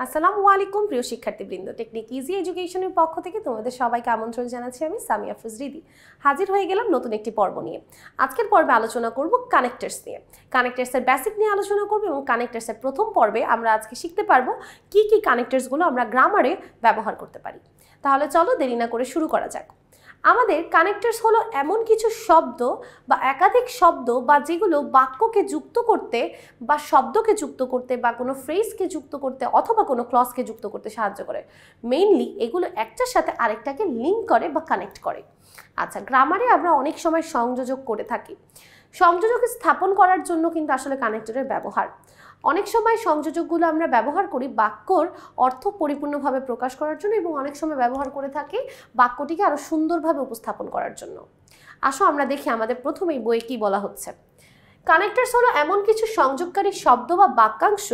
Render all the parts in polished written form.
আসসালামু আলাইকুম প্রিয় শিক্ষার্থীবৃন্দ, টেকনিক ইজি এডুকেশনের পক্ষ থেকে তোমাদের সবাইকে আমন্ত্রণ জানাচ্ছি। আমি সামিয়া ফজরিদি হাজির হয়ে গেলাম নতুন একটি পর্ব নিয়ে। আজকের পর্বে আলোচনা করব কানেক্টার্স নিয়ে। কানেক্টার্সের বেসিক নিয়ে আলোচনা করব এবং কানেক্টার্সের প্রথম পর্বে আমরা আজকে শিখতে পারবো কি কি কানেক্টার্সগুলো আমরা গ্রামারে ব্যবহার করতে পারি। তাহলে চলো দেরি না করে শুরু করা যাক। আমাদের কানেক্টার্স হলো এমন কিছু শব্দ বা একাধিক শব্দ বা যেগুলো বাক্যকে যুক্ত করতে বা শব্দকে যুক্ত করতে বা কোনো ফ্রেজকে যুক্ত করতে অথবা কোনো ক্লজকে যুক্ত করতে সাহায্য করে। মেইনলি এগুলো একটার সাথে আরেকটাকে লিঙ্ক করে বা কানেক্ট করে। আচ্ছা, গ্রামারে আমরা অনেক সময় সংযোজক করে থাকি। সংযোজক স্থাপন করার জন্য কিন্তু আসলে কানেক্টরের ব্যবহার। অনেক সময় সংযোজকগুলো আমরা ব্যবহার করি বাক্যর অর্থ পরিপূর্ণভাবে প্রকাশ করার জন্য এবং অনেক সময় ব্যবহার করে থাকি বাক্যটিকে আরও সুন্দরভাবে উপস্থাপন করার জন্য। আসো আমরা দেখি আমাদের প্রথমেই বইয়ে কি বলা হচ্ছে। কানেক্টার্স হলো এমন কিছু সংযোগকারী শব্দ বা বাক্যাংশ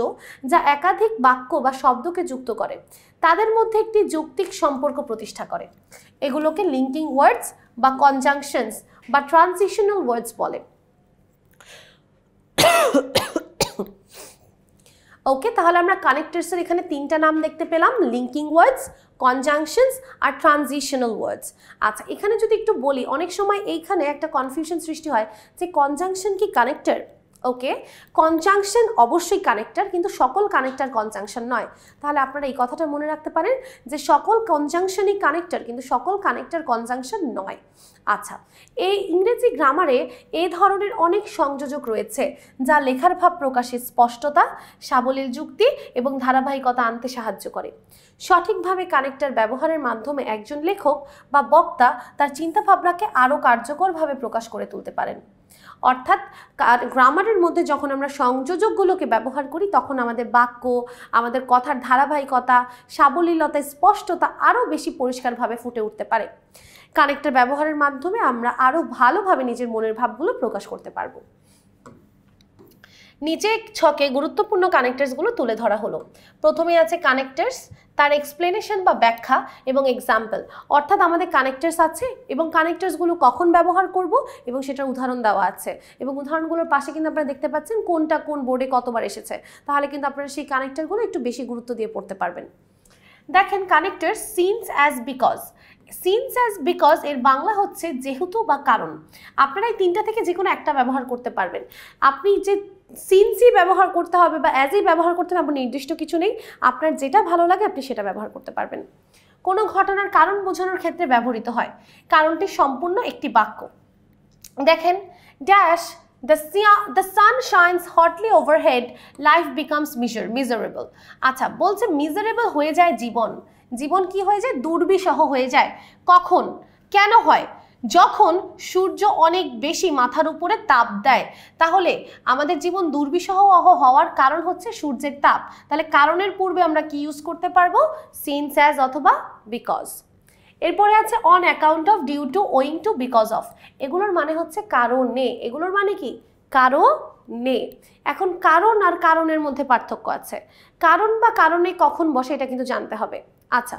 যা একাধিক বাক্য বা শব্দকে যুক্ত করে, তাদের মধ্যে একটি যৌক্তিক সম্পর্ক প্রতিষ্ঠা করে। এগুলোকে লিঙ্কিং ওয়ার্ডস বা কনজাংশনস বা ট্রানজিশনাল ওয়ার্ডস বলে। ওকে, তাহলে আমরা কানেক্টার্সের এখানে তিনটা নাম দেখতে পেলাম, লিঙ্কিং ওয়ার্ডস, কনজাংশনস আর ট্রানজিশনাল ওয়ার্ডস। আচ্ছা, এখানে যদি একটু বলি, অনেক সময় এইখানে একটা কনফিউশন সৃষ্টি হয় যে কনজাংশন কি কানেক্টর। ওকে, কনজাংশন অবশ্যই কানেক্টর, কিন্তু সকল কানেক্টর কনজাংশন নয়। তাহলে আপনারা এই কথাটা মনে রাখতে পারেন যে সকল কনজাংশনই কানেক্টর, কিন্তু সকল কানেক্টর কনজাংশন নয়। আচ্ছা, এই ইংরেজি গ্রামারে এই ধরনের অনেক সংযোজক রয়েছে যা লেখার ভাব প্রকাশে স্পষ্টতা, সাবলীল যুক্তি এবং ধারাবাহিকতা আনতে সাহায্য করে। সঠিকভাবে কানেক্টর ব্যবহারের মাধ্যমে একজন লেখক বা বক্তা তার চিন্তাভাবনাকে আরও কার্যকরভাবে প্রকাশ করে তুলতে পারেন। অর্থাৎ গ্রামারের মধ্যে যখন আমরা সংযোজকগুলোকে ব্যবহার করি তখন আমাদের বাক্য, আমাদের কথার ধারাবাহিকতা, সাবলীলতা, স্পষ্টতা আরও বেশি পরিষ্কারভাবে ফুটে উঠতে পারে। কানেক্টর ব্যবহারের মাধ্যমে আমরা আরও ভালোভাবে নিজের মনের ভাবগুলো প্রকাশ করতে পারবো। নিচে ছকে গুরুত্বপূর্ণ কানেক্টার্সগুলো তুলে ধরা হলো। প্রথমে আছে কানেক্টার্স, তার এক্সপ্লেনেশন বা ব্যাখ্যা এবং এক্সাম্পল। অর্থাৎ আমাদের কানেক্টার্স আছে এবং কানেক্টার্সগুলো কখন ব্যবহার করব এবং সেটার উদাহরণ দেওয়া আছে, এবং উদাহরণগুলোর পাশে কিন্তু আপনারা দেখতে পাচ্ছেন কোনটা কোন বোর্ডে কতবার এসেছে। তাহলে কিন্তু আপনারা সেই কানেক্টারগুলো একটু বেশি গুরুত্ব দিয়ে পড়তে পারবেন। দেখেন, connector since as because. Since as because এর বাংলা হচ্ছে যেহেতু বা কারণ। আপনারা এই তিনটা থেকে যে কোনো একটা ব্যবহার করতে পারবেন। আপনি যে সিন্সই ব্যবহার করতে হবে বা অ্যাজই ব্যবহার করতে হবে নির্দিষ্ট কিছু নেই, আপনার যেটা ভালো লাগে আপনি সেটা ব্যবহার করতে পারবেন। কোনো ঘটনার কারণ বোঝানোর ক্ষেত্রে ব্যবহৃত হয়। কারণটি সম্পূর্ণ একটি বাক্য। দেখেন, dash the sun shines hotly overhead, life becomes miserable। আচ্ছা, বলছে মিজারেবল হয়ে যায় জীবন। জীবন কি হয়ে যায়? দুর্বিষহ হয়ে যায়। কখন, কেন হয়? যখন সূর্য অনেক বেশি মাথার উপরে তাপ দেয়। তাহলে আমাদের জীবন দুর্বিষহ হওয়ার কারণ হচ্ছে সূর্যের তাপ। তাহলে কারণের পূর্বে আমরা কি ইউজ করতে পারবো? সিন্স অ্যাজ অথবা বিকজ। এরপরে আছে on account of, due to, owing to, because of. এগুলোর মানে হচ্ছে কারণে। এগুলোর মানে কি? কারণে। এখন কারণ আর কারণের মধ্যে পার্থক্য আছে। কারণ বা কারণে কখন বসে এটা কিন্তু জানতে হবে। আচ্ছা,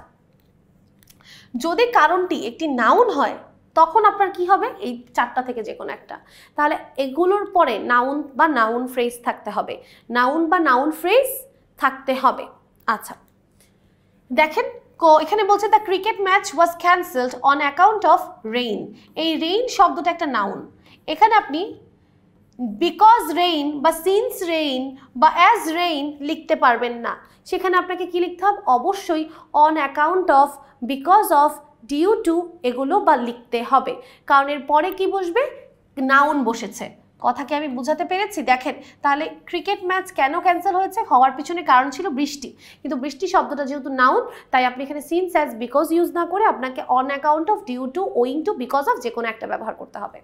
যদি কারণটি একটি নাউন হয় তখন আপনার কি হবে? এই চারটা থেকে যে কোনো একটা। তাহলে এগুলোর পরে নাউন বা নাউন ফ্রেজ থাকতে হবে। নাউন বা নাউন ফ্রেজ থাকতে হবে। আচ্ছা, দেখেন এখানে বলছে the cricket match was cancelled on account of rain. এই রেইন শব্দটা একটা নাউন। এখানে আপনি বিকজ রেইন বা সিন্স রেইন বা অ্যাজ রেইন লিখতে পারবেন না। সেখানে আপনাকে কি লিখতে হবে? অবশ্যই on account of, because of, due to এগুলো বা লিখতে হবে, কারণ এর পরে কি বসবে? নাউন বসেছে। কথা কি আমি বুঝাতে পেরেছি? দেখেন, তাহলে ক্রিকেট ম্যাচ কেন ক্যান্সেল হয়েছে? হওয়ার পিছনে কারণ ছিল বৃষ্টি, কিন্তু বৃষ্টি শব্দটা যেহেতু নাউন তাই আপনি এখানে সিন্স অ্যাজ বিকজ ইউজ না করে আপনাকে on account of, due to, owing to, because of যে কোনো একটা ব্যবহার করতে হবে।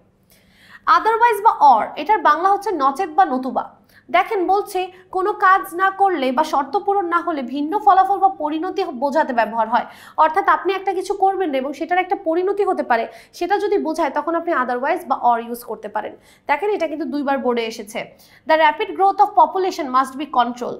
আদারওয়াইজ বা অর, এটার বাংলা হচ্ছে নচেত বা নতুবা। দেখেন, বলছে কোনো কাজ না করলে বা শর্ত পূরণ না হলে ভিন্ন ফলাফল বা পরিণতি বোঝাতে ব্যবহার হয়। অর্থাৎ আপনি একটা কিছু করবেন এবং সেটার একটা পরিণতি হতে পারে, সেটা যদি বোঝায় তখন আপনি আদারওয়াইজ বা অর ইউজ করতে পারেন। দেখেন, এটা কিন্তু দুইবার বোর্ডে এসেছে। The rapid growth of population must be control.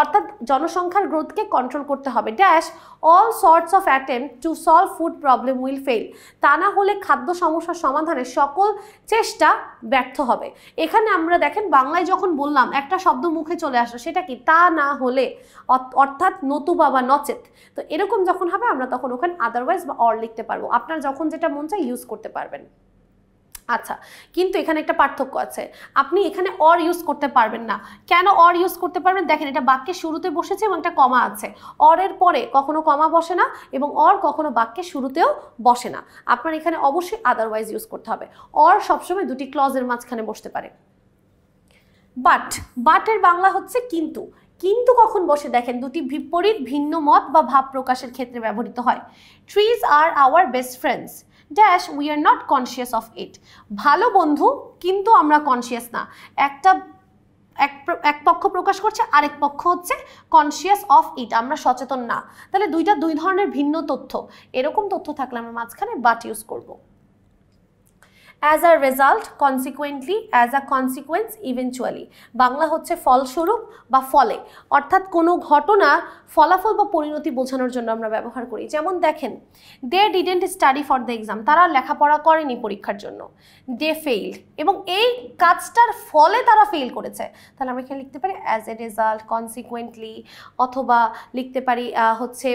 অর্থাৎ জনসংখ্যার গ্রোথকে কন্ট্রোল করতে হবে। Dash all sorts of attempt to solve food problem will fail. তা না হলে খাদ্য সমস্যার সমাধানের সকল চেষ্টা ব্যর্থ হবে। এখানে আমরা দেখেন বাংলায় যখন বললাম একটা শব্দ মুখে চলে আসলো, সেটা কি? তা না হলে, অর্থাৎ নতুবা বা নচেত। তো এরকম যখন হবে আমরা তখন ওখানে আদারওয়াইজ বা অর লিখতে পারবো। আপনার যখন যেটা মন চায় ইউজ করতে পারবেন। আচ্ছা, কিন্তু এখানে একটা পার্থক্য আছে, আপনি এখানে অর ইউজ করতে পারবেন না। কেন অর ইউজ করতে পারবেন? দেখেন এটা বাক্যের শুরুতে বসেছে এবং একটা কমা আছে। অরের পরে কখনো কমা বসে না এবং অর কখনো বাক্যের শুরুতেও বসে না। আপনার এখানে অবশ্যই আদারওয়াইজ ইউজ করতে হবে। অর সবসময় দুটি ক্লজের মাঝখানে বসতে পারে। বাটের বাংলা হচ্ছে কিন্তু। কিন্তু কখন বসে? দেখেন দুটি বিপরীত ভিন্ন মত বা ভাব প্রকাশের ক্ষেত্রে ব্যবহৃত হয়। Trees are our best friends dash we are not conscious of it. ভালো বন্ধু কিন্তু আমরা কনসিয়াস না। এক পক্ষ প্রকাশ করছে, আরেক পক্ষ হচ্ছে কনসিয়াস অফ ইট, আমরা সচেতন না। তাহলে দুই ধরনের ভিন্ন তথ্য। এরকম তথ্য থাকলে আমরা মাঝখানে বাট ইউজ করব। As a result, consequently, as a consequence, eventually। Bangla হচ্ছে ফলস্বরূপ বা ফলে, অর্থাৎ কোনো ঘটনা ফলাফল বা পরিণতি বোঝানোর জন্য আমরা ব্যবহার করি। যেমন দেখেন, they didn't study for the exam, তারা লেখাপড়া করেনি পরীক্ষার জন্য। they failed, এবং এই কাজটার ফলে তারা ফেল করেছে। তাহলে আমরা এখানে লিখতে পারি as a result, consequently, অথবা লিখতে পারি হচ্ছে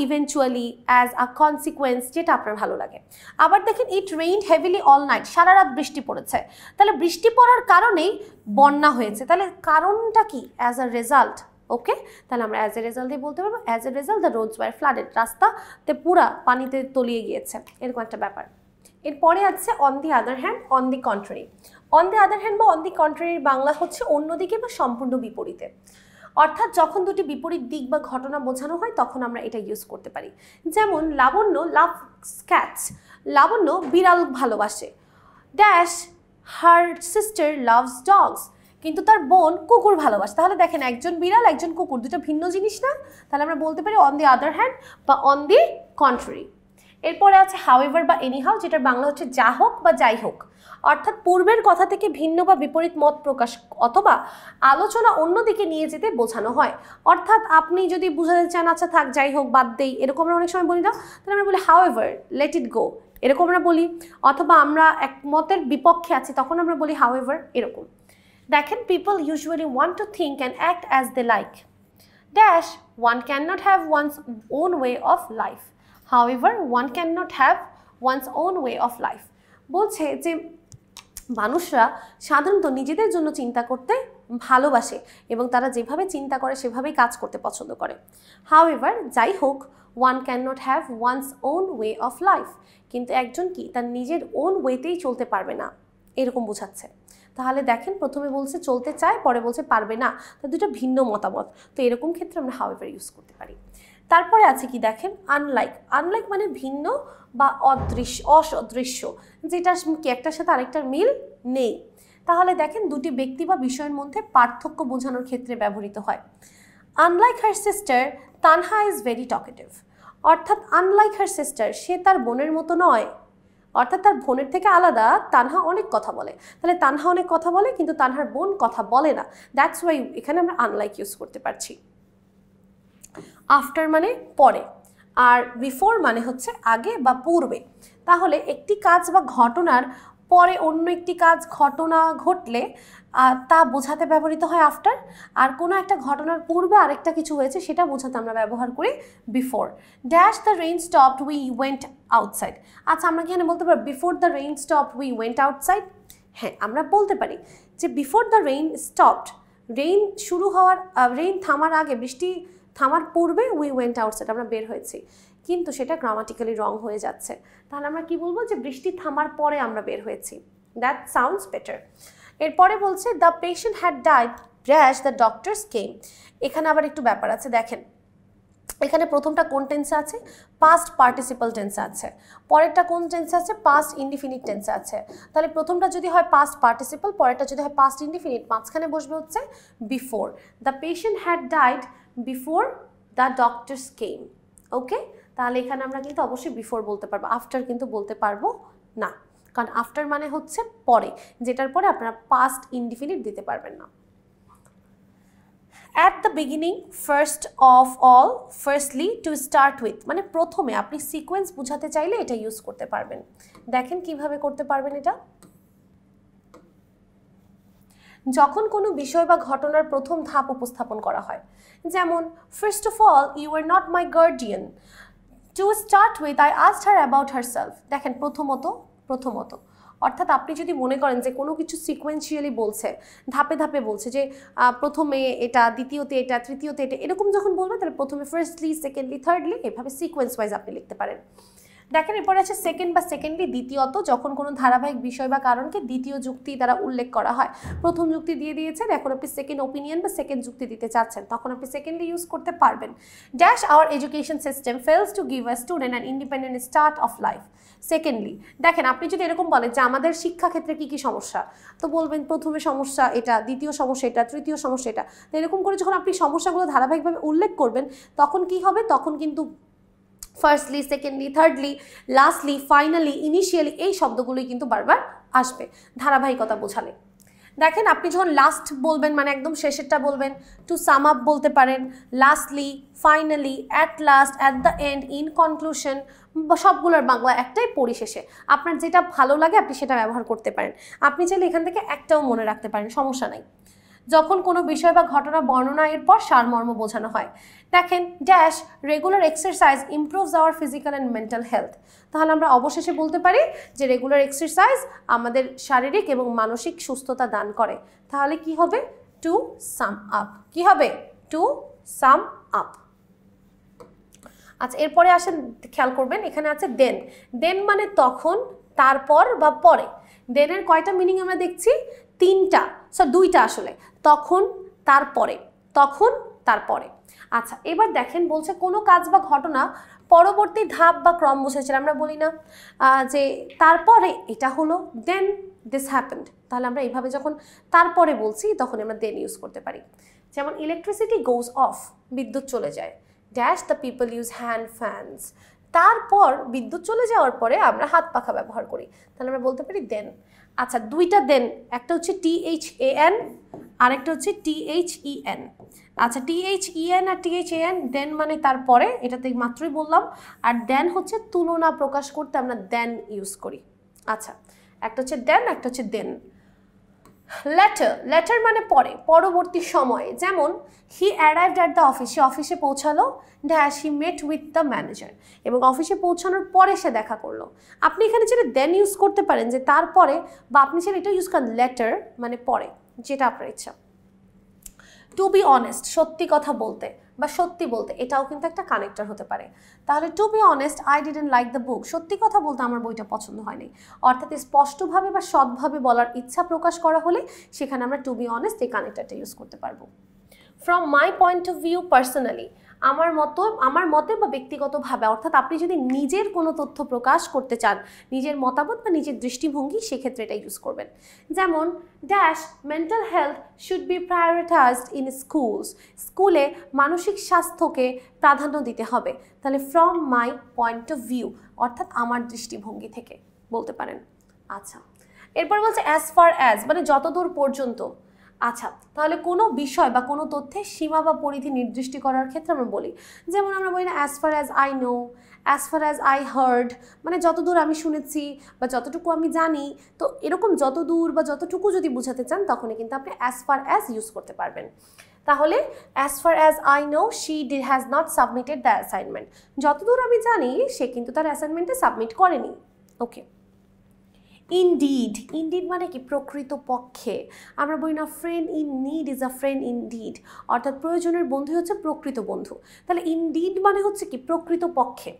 eventually, as a consequence, যেটা আপনার ভালো লাগে। আবার দেখেন it rained heavily all night, সারা রাত বৃষ্টি পড়েছে। তাহলে বৃষ্টি পড়ার কারণেই বন্যা হয়েছে। তাহলে কারণটা কি? as a result। ওকে, তাহলে আমরা as a result দিয়ে বলতে পারবো as a result the roads were flooded, রাস্তাতে পুরা পানিতে তলিয়ে গিয়েছে, এরকম একটা ব্যাপার। এরপরে আছে on the other hand, on the contrary। on the other hand বা on the contrary বাংলা হচ্ছে অন্যদিকে বা সম্পূর্ণ বিপরীতে। অর্থাৎ যখন দুটি বিপরীত দিক বা ঘটনা বোঝানো হয় তখন আমরা এটা ইউজ করতে পারি। যেমন লাবণ্য লাভস ক্যাটস, লাবণ্য বিড়াল ভালোবাসে। Dash her sister loves dogs, কিন্তু তার বোন কুকুর ভালোবাসে। তাহলে দেখেন একজন বিড়াল একজন কুকুর, দুটো ভিন্ন জিনিস না? তাহলে আমরা বলতে পারি অন দি আদার হ্যান্ড বা অন দি কন্ট্রারি। এরপরে আছে হাউএভার বা এনিহাউ, যেটার বাংলা হচ্ছে যা হোক বা যাই হোক। অর্থাৎ পূর্বের কথা থেকে ভিন্ন বা বিপরীত মত প্রকাশ অথবা আলোচনা অন্যদিকে নিয়ে যেতে বোঝানো হয়। অর্থাৎ আপনি যদি বুঝাতে চান আচ্ছা থাক যাই হোক বাদ দেই, এরকম আমরা অনেক সময় বলি না? তাহলে আমরা বলি হাউএভার, লেট ইট গো, এরকম আমরা বলি। অথবা আমরা এক মতের বিপক্ষে আছি তখন আমরা বলি হাউএভার, এরকম। দেখেন people usually want to think and act as they like. Dash one cannot have one's own way of life. However, one cannot have one's own way of life. বলছে যে মানুষরা সাধারণত নিজেদের জন্য চিন্তা করতে ভালোবাসে এবং তারা যেভাবে চিন্তা করে সেভাবেই কাজ করতে পছন্দ করে। However, যাই হোক, one cannot have one's own way of life, কিন্তু একজন কি তার নিজের ওন ওয়েতেই চলতে পারবে না, এরকম বোঝাচ্ছে। তাহলে দেখেন প্রথমে বলছে চলতে চায়, পরে বলছে পারবে না, তো দুটো ভিন্ন মতামত। তো এরকম ক্ষেত্রে আমরা হাউএভার ইউজ করতে পারি। তারপরে আছে কি দেখেন আনলাইক। আনলাইক মানে ভিন্ন বা অদৃশ্য, অসদৃশ্য, যেটা কি একটার সাথে আরেকটার মিল নেই। তাহলে দেখেন দুটি ব্যক্তি বা বিষয়ের মধ্যে পার্থক্য বোঝানোর ক্ষেত্রে ব্যবহৃত হয়। Unlike her sister Tanha is very talkative. অর্থাৎ আনলাইক হার সিস্টার, সে তার বোনের মতো নয়, অর্থাৎ তার বোনের থেকে আলাদা তানহা অনেক কথা বলে। তাহলে তানহা অনেক কথা বলে কিন্তু তানহার বোন কথা বলে না, দ্যাটস ওয়াই এখানে আমরা আনলাইক ইউজ করতে পারছি। আফটার মানে পরে, আর বিফোর মানে হচ্ছে আগে বা পূর্বে। তাহলে একটি কাজ বা ঘটনার পরে অন্য একটি কাজ ঘটনা ঘটলে তা বোঝাতে ব্যবহৃত হয় আফটার, আর কোনো একটা ঘটনার পূর্বে আরেকটা কিছু হয়েছে সেটা বোঝাতে আমরা ব্যবহার করি before. Dash the rain stopped we went outside. আচ্ছা আমরা কি এখানে বলতে পারি before the rain stopped we went outside? হ্যাঁ, আমরা বলতে পারি যে before the rain stopped, rain শুরু হওয়ার, রেইন থামার আগে, বৃষ্টি থামার পূর্বে উই ওয়েন্ট আউটসাইড, আমরা বের হয়েছি, কিন্তু সেটা গ্রামাটিক্যালি রং হয়ে যাচ্ছে। তাহলে আমরা কি বলবো যে বৃষ্টি থামার পরে আমরা বের হয়েছি, দ্যাট সাউন্ডস বেটার। এরপরে বলছে the patient had died dash the doctors came. এখানে আবার একটু ব্যাপার আছে, দেখেন এখানে প্রথমটা কোন টেন্সে আছে? পাস্ট পার্টিসিপাল টেন্সে আছে। পরেরটা কোন টেন্সে আছে? পাস্ট ইনডিফিনিট টেন্সে আছে। তাহলে প্রথমটা যদি হয় পাস্ট পার্টিসিপাল, পরেরটা যদি হয় পাস্ট ইনডিফিনিট, মাঝখানে বসবে হচ্ছে before. The patient had died before the doctors came. Okay, তাহলে এখানে আমরা কিন্তু অবশ্যই বিফোর বলতে পারবো, আফটার কিন্তু বলতে পারবো না, কারণ আফটার মানে হচ্ছে পরে, যেটার পরে আপনারা পাস্ট ইনডিফিনিট দিতে পারবেন না। at the beginning, first of all, firstly, to start with, মানে প্রথমে আপনি সিকোয়েন্স বোঝাতে চাইলে এটা ইউজ করতে পারবেন। দেখেন কিভাবে করতে পারবেন এটা। যখন কোনো বিষয় বা ঘটনার প্রথম ধাপ উপস্থাপন করা হয়, যেমন first of all you are not my guardian, to start with I asked her about herself. দেখেন প্রথমত অর্থাৎ আপনি যদি মনে করেন যে কোনো কিছু সিকোয়েন্সিয়ালি বলছে, ধাপে ধাপে বলছে যে প্রথমে এটা, দ্বিতীয়তে এটা, তৃতীয়তে এটা, এরকম যখন বলবেন তাহলে প্রথমে ফার্স্টলি, সেকেন্ডলি, থার্ডলি, এভাবে সিকোয়েন্স ওয়াইজ আপনি লিখতে পারেন। দেখেন এরপরে আছে সেকেন্ড বা সেকেন্ডলি, দ্বিতীয়ত, যখন কোনো ধারাবাহিক বিষয় বা কারণকে দ্বিতীয় যুক্তি দ্বারা উল্লেখ করা হয়। প্রথম যুক্তি দিয়ে দিয়েছেন, এখন আপনি সেকেন্ড ওপিনিয়ন বা সেকেন্ড যুক্তি দিতে চাচ্ছেন, তখন আপনি সেকেন্ডলি ইউজ করতে পারবেন। Dash our education system fails to give a student an independent start of life. Secondly, দেখেন আপনি যদি এরকম বলেন যে আমাদের শিক্ষাক্ষেত্রে কী কী সমস্যা, তো বলবেন প্রথমে সমস্যা এটা, দ্বিতীয় সমস্যা এটা, তৃতীয় সমস্যা এটা। তো এরকম করে যখন আপনি সমস্যাগুলো ধারাবাহিকভাবে উল্লেখ করবেন তখন কি হবে, তখন কিন্তু firstly, secondly, thirdly, lastly, finally, initially, এই শব্দগুলোই কিন্তু বারবার আসবে ধারাবাহিকতা বোঝালে। দেখেন আপনি যখন লাস্ট বলবেন মানে একদম শেষেরটা বলবেন, টু সাম আপ বলতে পারেন, lastly, finally, at last, at the end, in conclusion, সবগুলোর বাংলা একটাই, পরিশেষে। আপনার যেটা ভালো লাগে আপনি সেটা ব্যবহার করতে পারেন। আপনি চাইলে এখান থেকে একটাও মনে রাখতে পারেন, সমস্যা নাই। যখন কোনো বিষয় বা ঘটনা বর্ণনা এর পর সারমর্ম বোঝানো হয়, দেখেন dash regular exercise improves our physical and mental health. তাহলে আমরা অবশেষে বলতে পারি যে রেগুলার এক্সারসাইজ আমাদের শারীরিক এবং মানসিক সুস্থতা দান করে। তাহলে কি হবে, টু সাম আপ। কি হবে, টু সাম আপ। আচ্ছা এরপরে আসেন, খেয়াল করবেন এখানে আছে দেন। দেন মানে তখন, তারপর বা পরে। দেনের কয়টা মিনিং আমরা দেখছি, তিনটা, দুইটা আসলে, তখন, তারপরে, তখন, তারপরে। আচ্ছা এবার দেখেন বলছে কোনো কাজ বা ঘটনা পরবর্তী ধাপ বা ক্রম বোঝাচ্ছিল। আমরা বলি না যে তারপরে এটা হলো, দেন দিস হ্যাপেন্ড। তাহলে আমরা এইভাবে যখন তারপরে বলছি তখন আমরা দেন ইউজ করতে পারি। যেমন ইলেকট্রিসিটি গোজ অফ, বিদ্যুৎ চলে যায়, dash the people use hand fans. তারপর বিদ্যুৎ চলে যাওয়ার পরে আমরা হাত পাখা ব্যবহার করি, তাহলে আমরা বলতে পারি দেন। আচ্ছা দুইটা দেন, একটা হচ্ছে THAN আর একটা হচ্ছে THEN। আচ্ছা THEN আর THAN, দেন মানে তারপরে, এটাতে মাত্রই বললাম। আর দেন হচ্ছে তুলনা প্রকাশ করতে আমরা দেন ইউজ করি। আচ্ছা একটা হচ্ছে দেন, একটা হচ্ছে দেন। লেটার, লেটার মানে পরে, পরবর্তী সময়। যেমন he arrived at the office, সে অফিসে পৌঁছালো, dash he met with the manager, এবং অফিসে পৌঁছানোর পরে সে দেখা করলো। আপনি এখানে যেটা দেন ইউজ করতে পারেন যে তারপরে, বা আপনি সেটা এটা ইউজ করেন লেটার মানে পরে, যেটা আপনার ইচ্ছা। টু বি অনেস্ট, সত্যি কথা বলতে বা সত্যি বলতে, এটাও কিন্তু একটা কানেক্টর হতে পারে। তাহলে to be honest I didn't like the book, সত্যি কথা বলতে আমার বইটা পছন্দ হয়নি। অর্থাৎ স্পষ্টভাবে বা সৎভাবে বলার ইচ্ছা প্রকাশ করা হলে সেখানে আমরা টু বি অনেস্ট এই কানেক্টরটা ইউজ করতে পারবো। From my point of view personally, আমার মতে বা ব্যক্তিগতভাবে, অর্থাৎ আপনি যদি নিজের কোনো তথ্য প্রকাশ করতে চান, নিজের মতামত বা নিজের দৃষ্টিভঙ্গি, সেক্ষেত্রে এটা ইউজ করবেন। যেমন dash mental health should be prioritised in schools, স্কুলে মানসিক স্বাস্থ্যকে প্রাধান্য দিতে হবে। তাহলে from my point of view অর্থাৎ আমার দৃষ্টিভঙ্গি থেকে বলতে পারেন। আচ্ছা এরপর বলছে অ্যাজ ফার অ্যাজ মানে যতদূর পর্যন্ত। আচ্ছা তাহলে কোনো বিষয় বা কোনো তথ্যের সীমা বা পরিধি নির্দিষ্ট করার ক্ষেত্রে আমরা বলি, যেমন আমরা বলি না as far as I know, as far as I hard, মানে যতদূর আমি শুনেছি বা যতটুকু আমি জানি। তো এরকম যতদূর বা যতটুকু যদি বোঝাতে চান তখনই কিন্তু আপনি অ্যাজ ফার অ্যাজ ইউজ করতে পারবেন। তাহলে as far as I know she has not submitted the assignment, যতদূর আমি জানি সে কিন্তু তার অ্যাসাইনমেন্টে সাবমিট করেনি। ওকে। ইনডিড, ইনডিড মানে কি প্রকৃত পক্ষে। আমরা বলি না friend in need is a friend indeed, অর্থাৎ প্রয়োজনের বন্ধু হচ্ছে প্রকৃত বন্ধু। তাহলে ইনডিড মানে হচ্ছে কি প্রকৃত পক্ষে,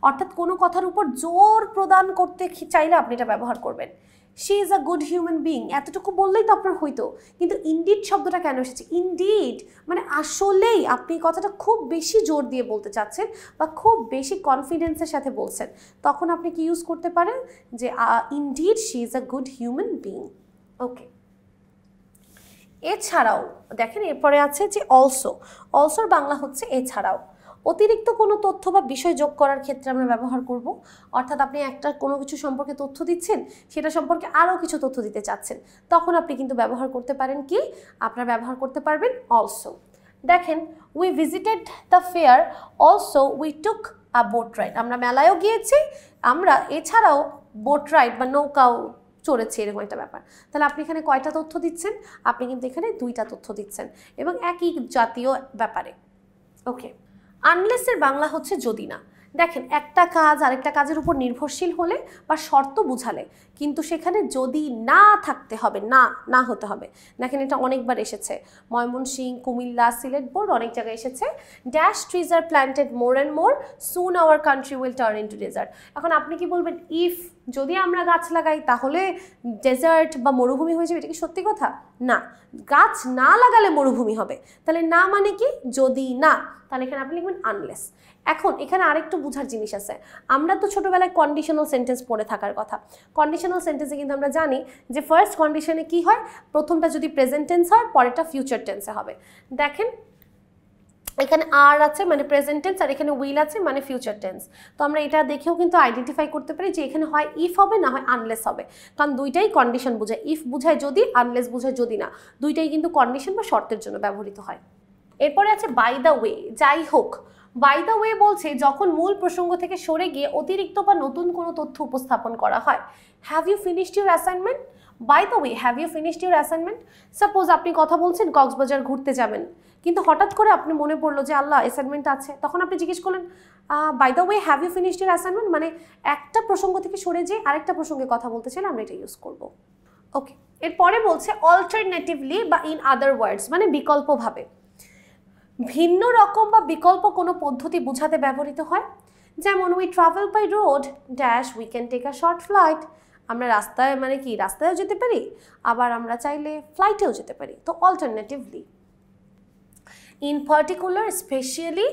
অর্থাৎ কোনো কথার উপর জোর প্রদান করতে চাইলে আপনি এটা ব্যবহার করবেন। She is a good human being, এতটুকু বললেই তো আপনার হইতো, কিন্তু ইনডিড শব্দটা কেন এসেছে? ইনডিড মানে আসলেই আপনি কথাটা খুব বেশি জোর দিয়ে বলতে চাচ্ছেন বা খুব বেশি কনফিডেন্সের সাথে বলছেন, তখন আপনি কি ইউজ করতে পারেন যে indeed she is a good human being. Okay. এছাড়াও দেখেন এরপরে আছে যে অলসো, অলসোর বাংলা হচ্ছে এছাড়াও। অতিরিক্ত কোনো তথ্য বা বিষয় যোগ করার ক্ষেত্রে আমরা ব্যবহার করব, অর্থাৎ আপনি একটা কোনো কিছু সম্পর্কে তথ্য দিচ্ছেন, সেটা সম্পর্কে আরও কিছু তথ্য দিতে চাচ্ছেন, তখন আপনি কিন্তু ব্যবহার করতে পারেন কি, আপনারা ব্যবহার করতে পারবেন অলসো। দেখেন we visited the fair also we took a boat ride, আমরা মেলায়ও গিয়েছি, আমরা এছাড়াও বোট রাইড বা নৌকাও চড়েছি, এরকম একটা ব্যাপার। তাহলে আপনি এখানে কয়টা তথ্য দিচ্ছেন? আপনি কিন্তু এখানে 2টা তথ্য দিচ্ছেন এবং একই জাতীয় ব্যাপারে। ওকে, আনলেসের বাংলা হচ্ছে যদি না। দেখেন একটা কাজ আরেকটা কাজের উপর নির্ভরশীল হলে বা শর্ত বুঝালে কিন্তু সেখানে যদি না থাকতে হবে, না হতে হবে। দেখেন এটা অনেকবার এসেছে, ময়মনসিংহ, কুমিল্লা, সিলেট বোর্ড অনেক জায়গায় এসেছে। Dash trees are planted more and more, soon our country will turn into desert. এখন আপনি কি বলবেন, ইফ যদি আমরা গাছ লাগাই তাহলে ডেজার্ট বা মরুভূমি হয়ে যাবে, এটা কি সত্যি কথা? না, গাছ না লাগালে মরুভূমি হবে। তাহলে না মানে কি? যদি না। তাহলে এখানে আপনি লিখবেন আনলেস। এখন এখানে আরেকটু বোঝার জিনিস আছে, আমরা তো ছোটবেলায় কন্ডিশনাল সেন্টেন্স পড়ে থাকার কথা। কন্ডিশনাল সেন্টেন্সে কিন্তু আমরা জানি যে ফার্স্ট কন্ডিশনে কি হয়, প্রথমটা যদি প্রেজেন্ট টেন্স হয় পরেরটা ফিউচার টেন্সে হবে। দেখেন এখানে আর আছে মানে প্রেজেন্ট টেন্স আর এখানে উইল আছে মানে ফিউচার টেন্স। তো আমরা এটা দেখেও কিন্তু আইডেন্টিফাই করতে পারি যে এখানে হয় ইফ হবে না হয় আনলেস হবে, কারণ দুইটাই কন্ডিশন বোঝায়, ইফ বোঝায় যদি, আনলেস বোঝায় যদি না, দুইটাই কিন্তু কন্ডিশন বা শর্তের জন্য ব্যবহৃত হয়। এরপরে আছে বাই দ্য ওয়ে, যাই হোক। বাই দ্য ওয়ে বলছে যখন মূল প্রসঙ্গ থেকে সরে গিয়ে অতিরিক্ত বা নতুন কোনো তথ্য উপস্থাপন করা হয়। Have you finished your assignment? By the way, have you finished your assignment? Suppose আপনি কথা বলছেন কক্সবাজার ঘুরতে যাবেন, কিন্তু হঠাৎ করে আপনি মনে পড়লো যে আল্লাহ অ্যাসাইনমেন্ট আছে, তখন আপনি জিজ্ঞেস করলেন by the way have you finished your assignment, মানে একটা প্রসঙ্গ থেকে সরে যেয়ে আরেকটা প্রসঙ্গে কথা বলতে চাইলে আমরা এটা ইউজ করব। ওকে, এরপরে বলছে অল্টারনেটিভলি বা ইন আদার ওয়ার্ডস, মানে বিকল্পভাবে, ভিন্ন রকম বা বিকল্প কোনো পদ্ধতি বোঝাতে ব্যবহৃত হয়। যেমন we travel by road dash we can take a short flight, আমরা রাস্তায় মানে কি রাস্তায়ও যেতে পারি, আবার আমরা চাইলে ফ্লাইটেও যেতে পারি। তো alternatively. In particular, specially,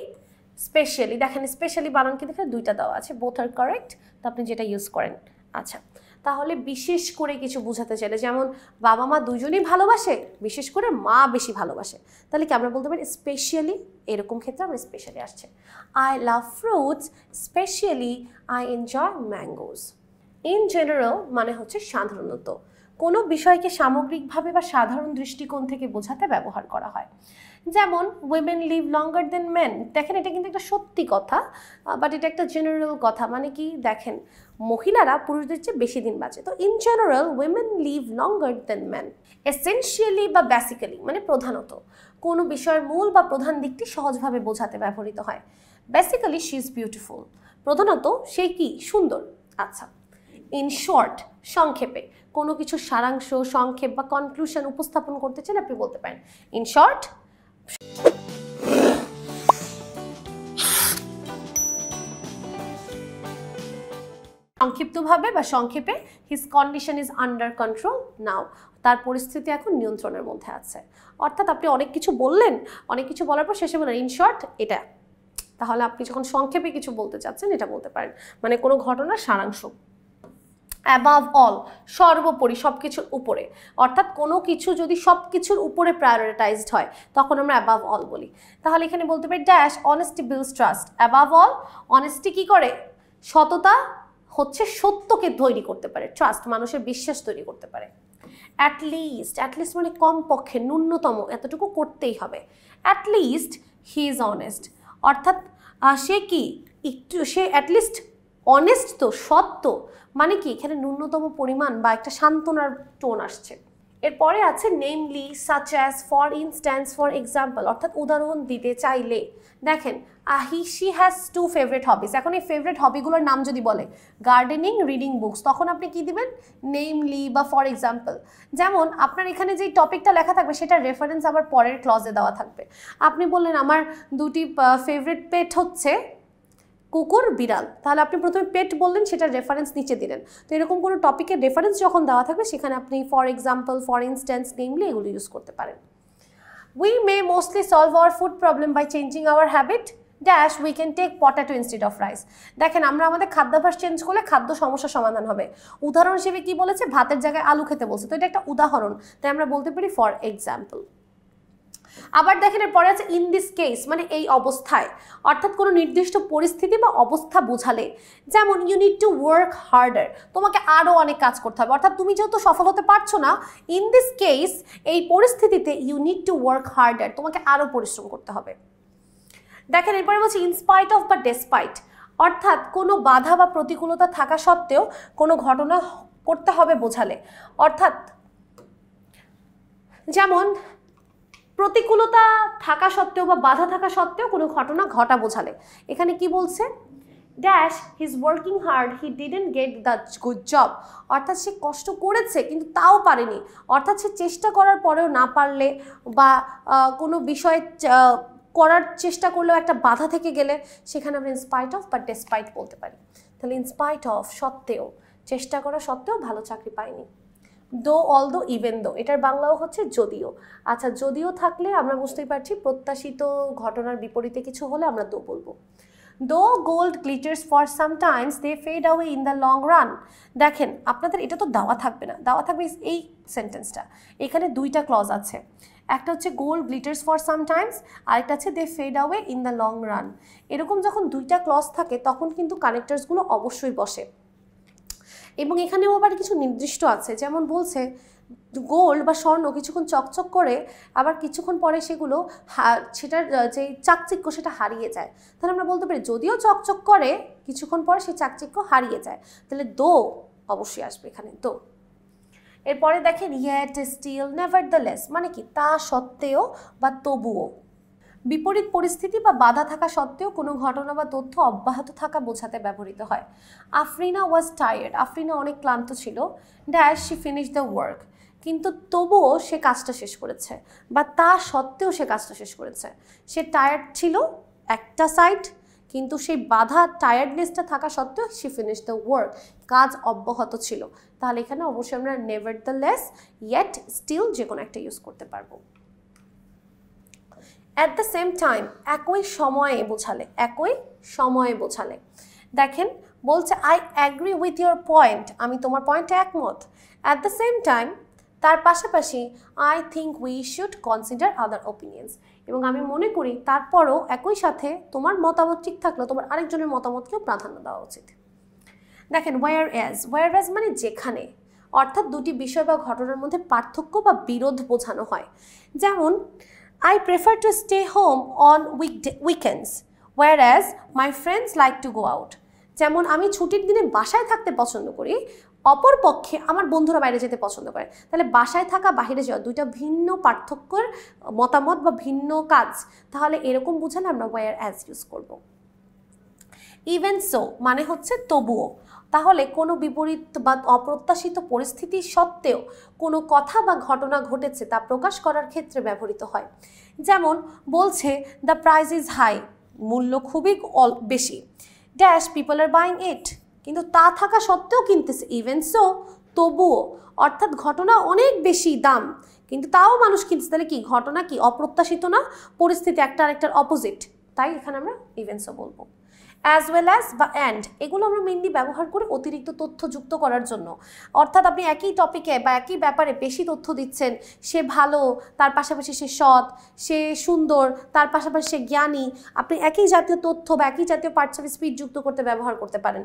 specially দেখেন স্পেশালি বানান কি দেখেন 2টা দেওয়া আছে, বোথ আর কারেক্ট, তো আপনি যেটা ইউজ করেন। আচ্ছা, তাহলে বিশেষ করে কিছু বোঝাতে চাইলে যেমন বাবা মা দুজনেই ভালোবাসে, বিশেষ করে মা বেশি ভালোবাসে, তাহলে কি আমরা বলতে পারি স্পেশালি, এরকম ক্ষেত্রে আমরা স্পেশালি আসছে। I love fruits, specially I enjoy mangoes. In general মানে হচ্ছে সাধারণত, কোনো বিষয়কে সামগ্রিকভাবে বা সাধারণ দৃষ্টিকোণ থেকে বোঝাতে ব্যবহার করা হয়। যেমন women live longer than main, দেখেন এটা কিন্তু একটা সত্যি কথা, বাট এটা একটা জেনারেল কথা, মানে কি দেখেন মহিলারা পুরুষদের চেয়ে বেশি দিন বাঁচে। তো in general women live longer than men. Essentially বা বেসিক্যালি মানে প্রধানত, কোনো বিষয়ের মূল বা প্রধান দিকটি সহজভাবে বোঝাতে ব্যবহৃত হয়। বেসিক্যালি শি ইজ বিউটিফুল, প্রধানত সে কি সুন্দর। আচ্ছা, ইন শর্ট সংক্ষেপে, কোনো কিছু সারাংশ, সংক্ষেপ বা কনক্লুশন উপস্থাপন করতে চাইলে আপনি বলতে পারেন ইন শর্ট। সংক্ষিপ্তভাবে বা সংক্ষেপে his condition is under control now, তার পরিস্থিতি এখন নিয়ন্ত্রণের মধ্যে আছে। অর্থাৎ আপনি অনেক কিছু বললেন, অনেক কিছু বলার পর শেষে বলেন ইন শর্ট এটা, তাহলে আপনি যখন সংক্ষেপে কিছু বলতে চাচ্ছেন এটা বলতে পারেন, মানে কোনো ঘটনার সারাংশ। অ্যাবাভ অল সর্বোপরি, সব কিছুর উপরে, অর্থাৎ কোনো কিছু যদি সব কিছুর উপরে প্রায়োরিটাইজড হয় তখন আমরা অ্যাবাভ অল বলি। তাহলে এখানে বলতে পারি dash honesty builds trust, above all honesty কি করে, সততা হচ্ছে সত্যকে তৈরি করতে পারে, ট্রাস্ট মানুষের বিশ্বাস তৈরি করতে পারে। অ্যাটলিস্ট, অ্যাটলিস্ট মানে কমপক্ষে ন্যূনতম এতটুকু করতেই হবে। অ্যাটলিস্ট হি ইজ অনেস্ট, অর্থাৎ সে কি একটু, সে অ্যাটলিস্ট অনেস্ট, তো সত্য, মানে কি এখানে ন্যূনতম পরিমাণ বা একটা সান্ত্বনার টোন আসছে। এরপরে আছে namely, such as, for instance, for example, অর্থাৎ উদাহরণ দিতে চাইলে। দেখেন শি হ্যাজ 2 ফেভারিট হবিস, এখন এই ফেভারিট হবিগুলোর নাম যদি বলে গার্ডেনিং, রিডিং বুকস, তখন আপনি কি দিবেন নেমলি বা ফর এক্সাম্পল। যেমন আপনার এখানে যে টপিকটা লেখা থাকবে সেটা রেফারেন্স আবার পরের ক্লজে দেওয়া থাকবে। আপনি বললেন আমার 2টি ফেভারিট পেট হচ্ছে কুকুর, বিড়াল, তাহলে আপনি প্রথমে পেট বললেন, সেটা রেফারেন্স নিচে দিলেন। তো এরকম কোনো টপিকের রেফারেন্স যখন দেওয়া থাকবে সেখানে আপনি for example, for instance, namely এগুলো ইউজ করতে পারেন। We may mostly solve our food problem by changing our habit dash we can take potato instead of rice. দেখেন আমরা আমাদের খাদ্যাভ্যাস চেঞ্জ করলে খাদ্য সমস্যার সমাধান হবে। উদাহরণ হিসেবে কি বলেছে, ভাতের জায়গায় আলু খেতে বলছে, তো এটা একটা উদাহরণ, তাই আমরা বলতে পারি ফর এক্সাম্পল। আবার দেখেন এরপরে আছে ইন দিস কেস, মানে এই অবস্থায়, অর্থাৎ কোনো নির্দিষ্ট পরিস্থিতি বা অবস্থা বোঝালে। যেমন you need to work harder, তোমাকে আরও অনেক কাজ করতে হবে, অর্থাৎ তুমি যেহেতু সফল হতে পারছো না, ইন দিস কেস এই পরিস্থিতিতে you need to work harder, তোমাকে আরও পরিশ্রম করতে হবে। দেখেন এরপরে বলছি ইনস্পাইট অফ বা ডেসপাইট, অর্থাৎ কোনো বাধা বা প্রতিকূলতা থাকা সত্ত্বেও কোনো ঘটনা করতে হবে বোঝালে। অর্থাৎ যেমন প্রতিকূলতা থাকা সত্ত্বেও বা বাধা থাকা সত্ত্বেও কোনো ঘটনা ঘটা বোঝালে। এখানে কি বলছে, dash he is working hard he didn't get the good job, অর্থাৎ সে কষ্ট করেছে কিন্তু তাও পারেনি, অর্থাৎ সে চেষ্টা করার পরেও না পারলে বা কোনো বিষয়ে করার চেষ্টা করলেও একটা বাধা থেকে গেলে সেখানে আমরা ইনস্পাইট অফ বা ডেসপাইট বলতে পারি। তাহলে ইনস্পাইট অফ সত্ত্বেও, চেষ্টা করা সত্ত্বেও ভালো চাকরি পাইনি। দো অলদো ইভেন দো, এটার বাংলাও হচ্ছে যদিও। আচ্ছা, যদিও থাকলে আমরা বুঝতেই পারছি প্রত্যাশিত ঘটনার বিপরীতে কিছু হলে আমরা দো বলবো। Though gold glitters for sometimes they fade away in the long run. দেখেন আপনাদের এটা তো দেওয়া থাকবে না, দেওয়া থাকবে এই সেন্টেন্সটা। এখানে দুইটা ক্লজ আছে, একটা হচ্ছে গোল্ড গ্লিটার্স ফর সামটাইমস, আরেকটা আছে they fade away in the long run. এরকম যখন দুইটা ক্লজ থাকে তখন কিন্তু কানেক্টার্সগুলো অবশ্যই বসে। এবং এখানেও আবার কিছু নির্দিষ্ট আছে, যেমন বলছে গোল্ড বা স্বর্ণ কিছুক্ষণ চকচক করে, আবার কিছুক্ষণ পরে সেগুলো সেটার যে চাকচিক্য সেটা হারিয়ে যায়। তাহলে আমরা বলতে পারি যদিও চকচক করে কিছুক্ষণ পরে সেই চাকচিক্য হারিয়ে যায়, তাহলে দো অবশ্যই আসবে এখানে, দো। এরপরে দেখেন ইয়েট স্টিল নেভারদ্যালেস, মানে কি তা সত্ত্বেও বা তবুও। বিপরীত পরিস্থিতি বা বাধা থাকা সত্ত্বেও কোনো ঘটনা বা তথ্য অব্যাহত থাকা বোঝাতে ব্যবহৃত হয়। আফরিনা ওয়াজ টায়ার্ড, আফরিনা অনেক ক্লান্ত ছিল। Dash she finish the work, কিন্তু তবুও সে কাজটা শেষ করেছে, বা তা সত্ত্বেও সে কাজটা শেষ করেছে। সে টায়ার্ড ছিল একটা সাইড, কিন্তু সেই বাধা টায়ার্ডনেসটা থাকা সত্ত্বেও শি ফিনিশ দ্য ওয়ার্ক, কাজ অব্যাহত ছিল। তাহলে এখানে অবশ্যই আমরা নেভারদ্যালেস, ইয়েট, স্টিল যে কোনো একটা ইউজ করতে পারবো। অ্যাট দ্য সেম টাইম, একই সময়ে বোঝালে, একই সময়ে বোঝালে। দেখেন বলছে I agree with your point, আমি তোমার পয়েন্টে একমত। অ্যাট দ্য সেম টাইম, তার পাশাপাশি I think we should consider other opinions, এবং আমি মনে করি তারপরও একই সাথে তোমার মতামত ঠিক থাকলেও তোমার আরেকজনের মতামতকেও প্রাধান্য দেওয়া উচিত। দেখেন ওয়ার অ্যাজ মানে যেখানে, অর্থাৎ দুটি বিষয় বা ঘটনার মধ্যে পার্থক্য বা বিরোধ বোঝানো হয়। যেমন I prefer to stay home on weekends, whereas my friends like to go out. যেমন আমি ছুটির দিনে বাসায় থাকতে পছন্দ করি, অপর পক্ষে আমার বন্ধুরা বাইরে যেতে পছন্দ করে। তাহলে বাসায় থাকা বাইরে যাওয়া দুইটা ভিন্ন পার্থক্যের মতামত বা ভিন্ন কাজ, তাহলে এরকম বোঝালে আমরা ওয়ার অ্যাজ ইউজ করব। ইভেন সো মানে হচ্ছে তবুও, তাহলে কোনো বিপরীত বা অপ্রত্যাশিত পরিস্থিতি সত্ত্বেও কোনো কথা বা ঘটনা ঘটেছে তা প্রকাশ করার ক্ষেত্রে ব্যবহৃত হয়। যেমন বলছে দ্য প্রাইস ইজ হাই, মূল্য খুবই বেশি। Dash people are buying it, কিন্তু তা থাকা সত্ত্বেও কিনতেছে। ইভেন সো তবুও, অর্থাৎ ঘটনা অনেক বেশি দাম কিন্তু তাও মানুষ কিনছে। তাহলে কি ঘটনা কি অপ্রত্যাশিত না, পরিস্থিতি একটা আরেকটার অপোজিট, তাই এখানে আমরা ইভেন সো বলবো। অ্যাজ ওয়েল অ্যাজ বা অ্যান্ড, এগুলো আমরা মেনলি ব্যবহার করি অতিরিক্ত তথ্য যুক্ত করার জন্য। অর্থাৎ আপনি একই টপিকে বা একই ব্যাপারে বেশি তথ্য দিচ্ছেন, সে ভালো, তার পাশাপাশি সে সৎ, সে সুন্দর, তার পাশাপাশি সে জ্ঞানী, আপনি একই জাতীয় তথ্য বা একই জাতীয় পার্টস অফ স্পিচ যুক্ত করতে ব্যবহার করতে পারেন।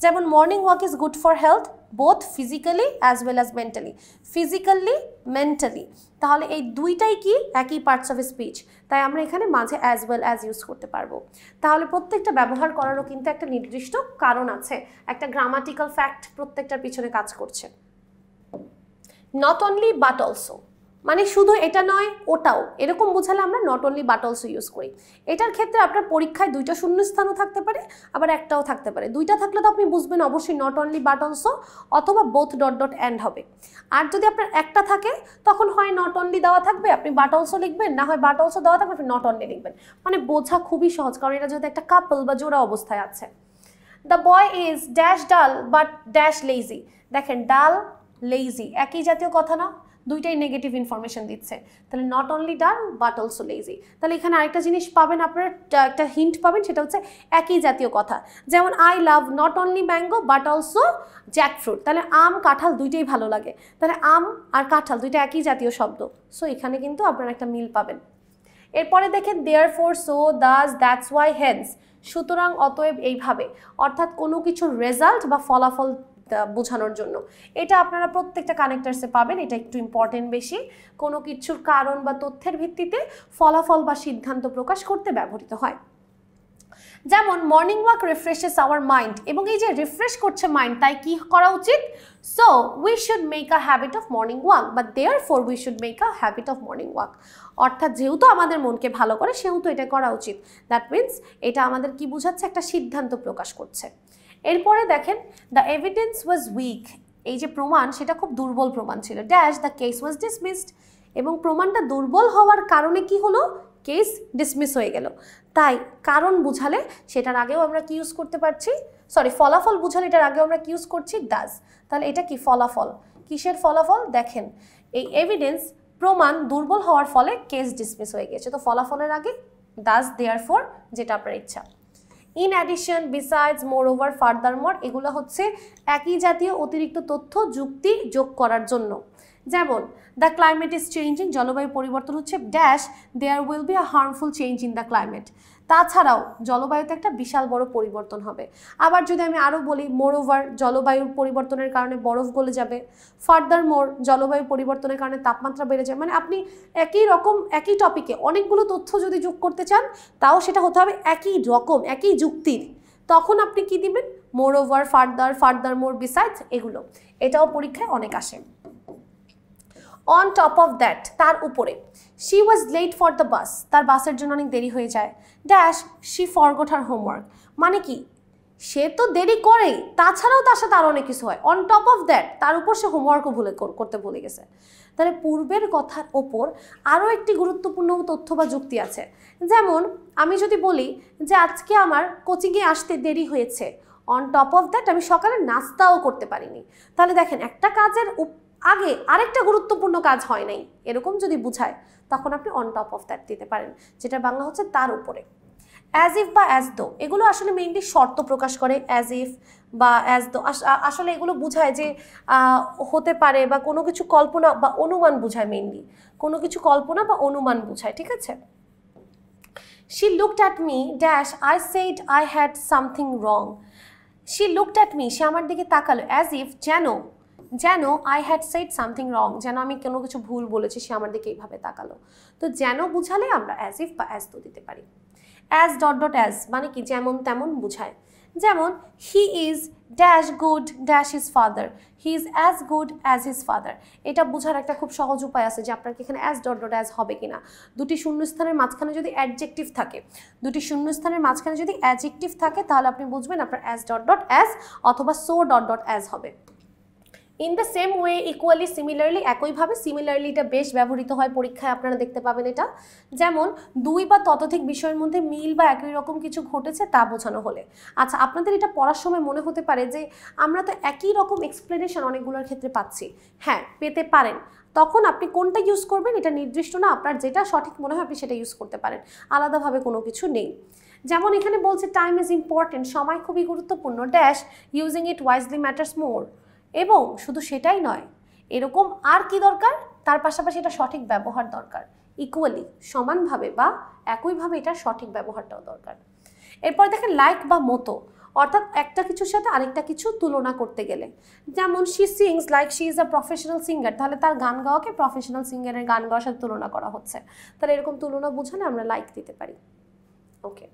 যেমন morning walk is good for health both physically as well as mentally, physically mentally, তাহলে এই দুইটাই কি একই পার্টস অফ স্পিচ, তাই আমরা এখানে মাঝে অ্যাজ ওয়েল অ্যাজ ইউজ করতে পারবো। তাহলে প্রত্যেকটা ব্যবহার করারও কিন্তু একটা নির্দিষ্ট কারণ আছে, একটা গ্রামাটিক্যাল ফ্যাক্ট প্রত্যেকটার পিছনে কাজ করছে। নট অনলি বাট অলসো, মানে শুধু এটা নয় ওটাও, এরকম বোঝালে আমরা not only but also use করি। এটার ক্ষেত্রে আপনার পরীক্ষায় দুইটা শূন্যস্থানও থাকতে পারে, আবার একটাও থাকতে পারে। দুইটা থাকলে তো আপনি বুঝবেন অবশ্যই নট অনলি বাট অলসো অথবা বোথ ডট ডট অ্যান্ড হবে। আর যদি আপনার একটা থাকে তখন হয় নট অনলি দেওয়া থাকবে, আপনি বাট অলসো লিখবেন, না হয় বাট অলসো দেওয়া থাকবে আপনি নট অনলি লিখবেন। মানে বোঝা খুবই সহজ, কারণ এটা যেহেতু একটা কাপল বা জোড়া অবস্থায় আছে। দ্য বয় ইজ ড্যাশ ডাল বাট ড্যাশ লেজি, দেখেন ডাল লেজি একই জাতীয় কথা না, দুইটাই নেগেটিভ ইনফরমেশন দিচ্ছে। তাহলে নট অনলি ডাল বাট অলসো লেজি। তাহলে এখানে আরেকটা জিনিস পাবেন, আপনারা একটা হিন্ট পাবেন, সেটা হচ্ছে একই জাতীয় কথা। যেমন I love not only mango but also jackfruit, তাহলে আম কাঁঠাল দুইটাই ভালো লাগে, তাহলে আম আর কাঁঠাল দুইটা একই জাতীয় শব্দ। সো এখানে কিন্তু আপনারা একটা মিল পাবেন। এরপরে দেখেন therefore, so, thus, that's why, hence, সুতরাং, অতএব, এইভাবে, অর্থাৎ কোনো কিছুর রেজাল্ট বা ফলাফল বোঝানোর জন্য। এটা আপনারা প্রত্যেকটা কানেক্টার্সে পাবেন, এটা একটু ইম্পর্টেন্ট বেশি। কোনো কিছুর কারণ বা তথ্যের ভিত্তিতে ফলাফল বা সিদ্ধান্ত প্রকাশ করতে ব্যবহৃত হয়। যেমন মর্নিং ওয়াক রিফ্রেশেস আওয়ার মাইন্ড, এবং এই যে রিফ্রেশ করছে মাইন্ড, তাই কি করা উচিত? So we should make a habit of morning walk, বা therefore we should make a habit of morning walk. অর্থাৎ যেহেতু আমাদের মনকে ভালো করে সেহেতু এটা করা উচিত। দ্যাট মিনস এটা আমাদের কি বোঝাচ্ছে? একটা সিদ্ধান্ত প্রকাশ করছে। এরপরে দেখেন দ্য এভিডেন্স ওয়াজ উইক, এই যে প্রমাণ সেটা খুব দুর্বল প্রমাণ ছিল। Dash the case was dismissed, এবং প্রমাণটা দুর্বল হওয়ার কারণে কি হলো? কেস ডিসমিস হয়ে গেল। তাই কারণ বুঝালে সেটার আগেও আমরা কি ইউজ করতে পারছি? সরি, ফলাফল বুঝালে এটার আগেও আমরা কি ইউজ করছি? ডাজ। তাহলে এটা কি ফলাফল? কিসের ফলাফল? দেখেন এই এভিডেন্স, প্রমাণ দুর্বল হওয়ার ফলে কেস ডিসমিস হয়ে গেছে, তো ফলাফলের আগে ডাজ, দেয়ারফর, যেটা আপনার ইচ্ছা। In addition, besides, more over, ফার্দারমোর, এগুলো হচ্ছে একই জাতীয় অতিরিক্ত তথ্য যুক্তি যোগ করার জন্য। যেমন দ্য ক্লাইমেট ইজ চেঞ্জিং, জলবায়ু পরিবর্তন হচ্ছে, dash there will be a harmful change in the climate, তাছাড়াও জলবায়ুতে একটা বিশাল বড় পরিবর্তন হবে। আবার যদি আমি আরও বলি, মোর ওভার, জলবায়ুর পরিবর্তনের কারণে বরফ গলে যাবে, ফার্দার মোর, জলবায়ু পরিবর্তনের কারণে তাপমাত্রা বেড়ে যাবে। মানে আপনি একই রকম একই টপিকে অনেকগুলো তথ্য যদি যোগ করতে চান, তাও সেটা হতে হবে একই রকম একই যুক্তির, তখন আপনি কি দিবেন? মোর ওভার, ফার্দার মোর, বিসাইডস, এগুলো। এটাও পরীক্ষায় অনেক আসে। অন টপ অফ দ্যাট, তার উপরে, she was late for the bus, তার বাসের জন্য অনেক দেরি হয়ে যায়। Dash she forgot her homework, মানে কি সে তো দেরি করেই, তাছাড়াও তার সাথে আরও অনেক কিছু হয়। অন টপ অফ দ্যাট, তার উপর সে হোমওয়ার্কও করতে ভুলে গেছে। তাহলে পূর্বের কথার ওপর আরও একটি গুরুত্বপূর্ণ তথ্য বা যুক্তি আছে। যেমন আমি যদি বলি যে আজকে আমার কোচিংয়ে আসতে দেরি হয়েছে, অন টপ অফ দ্যাট আমি সকালে নাস্তাও করতে পারিনি। তাহলে দেখেন একটা কাজের আগে আরেকটা গুরুত্বপূর্ণ কাজ হয় নাই, এরকম যদি বুঝায় তখন আপনি অন টপ অফ দ্যাট দিতে পারেন, যেটা বাংলা হচ্ছে তার উপরে। অ্যাজ ইফ বা অ্যাজ দো, এগুলো আসলে মেইনলি শর্ত প্রকাশ করে। অ্যাজ ইফ বা অ্যাজ দো আসলে এগুলো বুঝায় যে হতে পারে, বা কোনো কিছু কল্পনা বা অনুমান বুঝায়, মেইনলি কোনো কিছু কল্পনা বা অনুমান বুঝায়, ঠিক আছে। She looked at me, dash I said I had something wrong, she looked at me, সে আমার দিকে তাকালো, অ্যাজ ইফ, যেন I had said something wrong, যেন আমি কোনো কিছু ভুল বলেছি, সে আমার দিকে এইভাবে তাকালো। তো যেন বুঝালে আমরা অ্যাজ ইফ বা অ্যাজ দো দিতে পারি। অ্যাজ ডট ডট অ্যাজ মানে কি? যেমন তেমন বুঝায়। যেমন he is dash good dash his father, he is as good as his father. এটা বোঝার একটা খুব সহজ উপায় আছে যে আপনার কি এখানে অ্যাজ ডট ডট অ্যাজ হবে কিনা। দুটি শূন্যস্থানের মাঝখানে যদি অ্যাডজেক্টিভ থাকে, দুটি শূন্যস্থানের মাঝখানে যদি অ্যাডজেক্টিভ থাকে, তাহলে আপনি বুঝবেন আপনার অ্যাজ ডট ডট অ্যাজ অথবা সো ডট ডট অ্যাজ হবে। In the same way, equally, similarly, একইভাবে। সিমিলারলিটা বেশ ব্যবহৃত হয় পরীক্ষায়, আপনারা দেখতে পাবেন এটা। যেমন দুই বা ততোধিক বিষয়ের মধ্যে মিল বা একই রকম কিছু ঘটেছে তা বোঝানো হলে। আচ্ছা, আপনাদের এটা পড়ার সময় মনে হতে পারে যে আমরা তো একই রকম এক্সপ্লেনেশন অনেকগুলোর ক্ষেত্রে পাচ্ছি। হ্যাঁ, পেতে পারেন। তখন আপনি কোনটা ইউজ করবেন এটা নির্দিষ্ট না, আপনার যেটা সঠিক মনে হয় আপনি সেটা ইউজ করতে পারেন, আলাদাভাবে কোনো কিছু নেই। যেমন এখানে বলছে টাইম ইজ ইম্পর্টেন্ট, সময় খুবই গুরুত্বপূর্ণ, dash using it wisely matters more, এবং শুধু সেটাই নয়, এরকম আর কি দরকার, তার পাশাপাশি এটা সঠিক ব্যবহার দরকার, ইকুয়ালি, সমানভাবে বা একইভাবে এটার সঠিক ব্যবহারটাও দরকার। এরপর দেখেন লাইক বা মতো, অর্থাৎ একটা কিছুর সাথে আরেকটা কিছু তুলনা করতে গেলে। যেমন she sings like she is a professional singer, তাহলে তার গান গাওয়াকে প্রফেশনাল সিঙ্গারের গান গাওয়ার সাথে তুলনা করা হচ্ছে, তাহলে এরকম তুলনা বোঝালে আমরা লাইক দিতে পারি। Okay,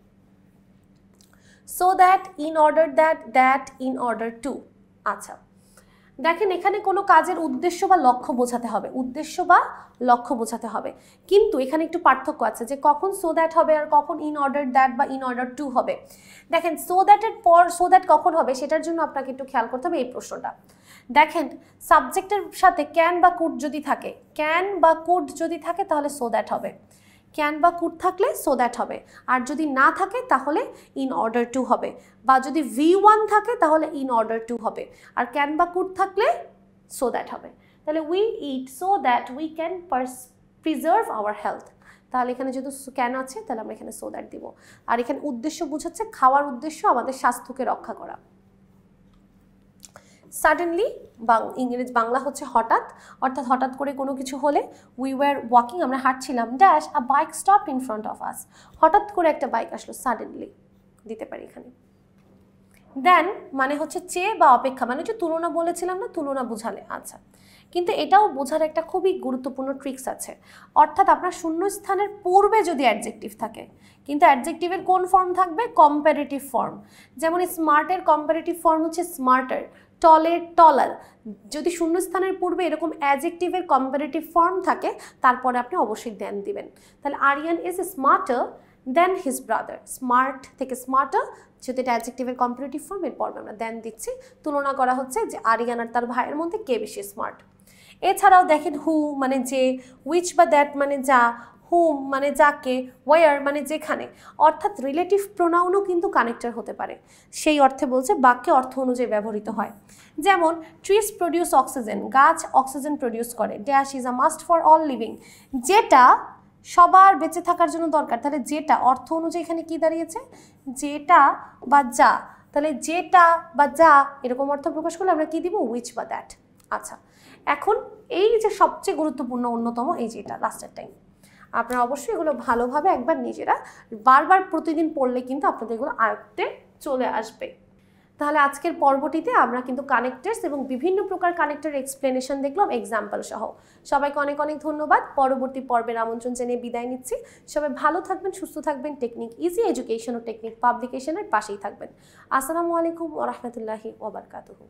so that, in order that, that in order to. আচ্ছা দেখেন এখানে কোনো কাজের উদ্দেশ্য বা লক্ষ্য বোঝাতে হবে, উদ্দেশ্য বা লক্ষ্য বোঝাতে হবে, কিন্তু এখানে একটু পার্থক্য আছে যে কখন সো দ্যাট হবে আর কখন ইন অর্ডার দ্যাট বা ইন অর্ডার টু হবে। দেখেন সো দ্যাটের পর সো দ্যাট কখন হবে সেটার জন্য আপনাকে একটু খেয়াল করতে হবে এই প্রশ্নটা। দেখেন সাবজেক্টের সাথে ক্যান বা কুড যদি থাকে, ক্যান বা কুড যদি থাকে তাহলে সো দ্যাট হবে, ক্যান বা কুড থাকলে সো দ্যাট হবে, আর যদি না থাকে তাহলে ইন অর্ডার টু হবে, বা যদি V1 থাকে তাহলে ইন অর্ডার টু হবে, আর ক্যান বা কুড থাকলে সো দ্যাট হবে। তাহলে we it so that we can preserve our health, তাহলে এখানে যেহেতু ক্যান আছে তাহলে আমরা এখানে সো দ্যাট দিব, আর এখানে উদ্দেশ্য বোঝাচ্ছে খাওয়ার উদ্দেশ্য আমাদের স্বাস্থ্যকে রক্ষা করা। সাডেনলি বাংলা হচ্ছে হঠাৎ, অর্থাৎ হঠাৎ করে কোনো কিছু হলে। উই ওয়ার ওয়াকিং, আমরা হাঁটছিলাম, dash a bike stop in front of us, হঠাৎ করে একটা বাইক আসলো, সাডেনলি দিতে পারি এখানে। দেন মানে হচ্ছে চেয়ে বা অপেক্ষা, মানে হচ্ছে তুলনা বলেছিলাম না, তুলনা বোঝালে। আচ্ছা, কিন্তু এটাও বোঝার একটা খুবই গুরুত্বপূর্ণ ট্রিক্স আছে, অর্থাৎ আপনার শূন্যস্থানের পূর্বে যদি অ্যাডজেক্টিভ থাকে, কিন্তু অ্যাডজেক্টিভের কোন ফর্ম থাকবে? Comparative form. যেমন স্মার্টের কম্পারেটিভ ফর্ম হচ্ছে স্মার্টার, টলের টলার। যদি শূন্যস্থানের পূর্বে এরকম অ্যাডজেক্টিভের কম্পারেটিভ ফর্ম থাকে, তারপরে আপনি অবশ্যই দেন দিবেন। তাহলে Aryan is smarter than his brother, smart থেকে স্মার্টার, যেহেতু এটা অ্যাডজেক্টিভের কম্পারেটিভ ফর্ম, এর পর্বে আমরা দেন দিচ্ছি। তুলনা করা হচ্ছে যে আরিয়ান আর তার ভাইয়ের মধ্যে কে বেশি স্মার্ট। এছাড়াও দেখেন হু মানে যে, উইচ বা দ্যাট মানে যা, হুম মানে যাকে, ওয়ার মানে যেখানে, অর্থাৎ রিলেটিভ প্রোনাউনও কিন্তু কানেক্টর হতে পারে। সেই অর্থে বলছে বাক্যে অর্থ অনুযায়ী ব্যবহৃত হয়। যেমন ট্রিজ প্রডিউস অক্সিজেন, গাছ অক্সিজেন প্রডিউস করে। Dash is a must for all living, যেটা সবার বেঁচে থাকার জন্য দরকার। তাহলে যেটা অর্থ অনুযায়ী এখানে কি দাঁড়িয়েছে? যেটা বা যা। তাহলে যেটা বা যা এরকম অর্থ প্রকাশ করলে আমরা কি দিব? উইচ বা দ্যাট। আচ্ছা, এখন এই যে সবচেয়ে গুরুত্বপূর্ণ অন্যতম এই যে এটা লাস্টের টাইম, আপনারা অবশ্যই এগুলো ভালোভাবে একবার নিজেরা বারবার প্রতিদিন পড়লে কিন্তু আপনাদের এগুলো আয়ত্তে চলে আসবে। তাহলে আজকের পর্বটিতে আমরা কিন্তু কানেক্টার্স এবং বিভিন্ন প্রকার কানেক্টর এক্সপ্লেনেশন দেখলাম এক্সাম্পল সহ। সবাইকে অনেক অনেক ধন্যবাদ। পরবর্তী পর্বের আমন্ত্রণ জানিয়ে বিদায় নিচ্ছি। সবাই ভালো থাকবেন, সুস্থ থাকবেন। টেকনিক ইজি এডুকেশন ও টেকনিক পাবলিকেশনের পাশেই থাকবেন। আসসালামু আলাইকুম ওয়া রাহমাতুল্লাহি ওয়া বারাকাতুহু।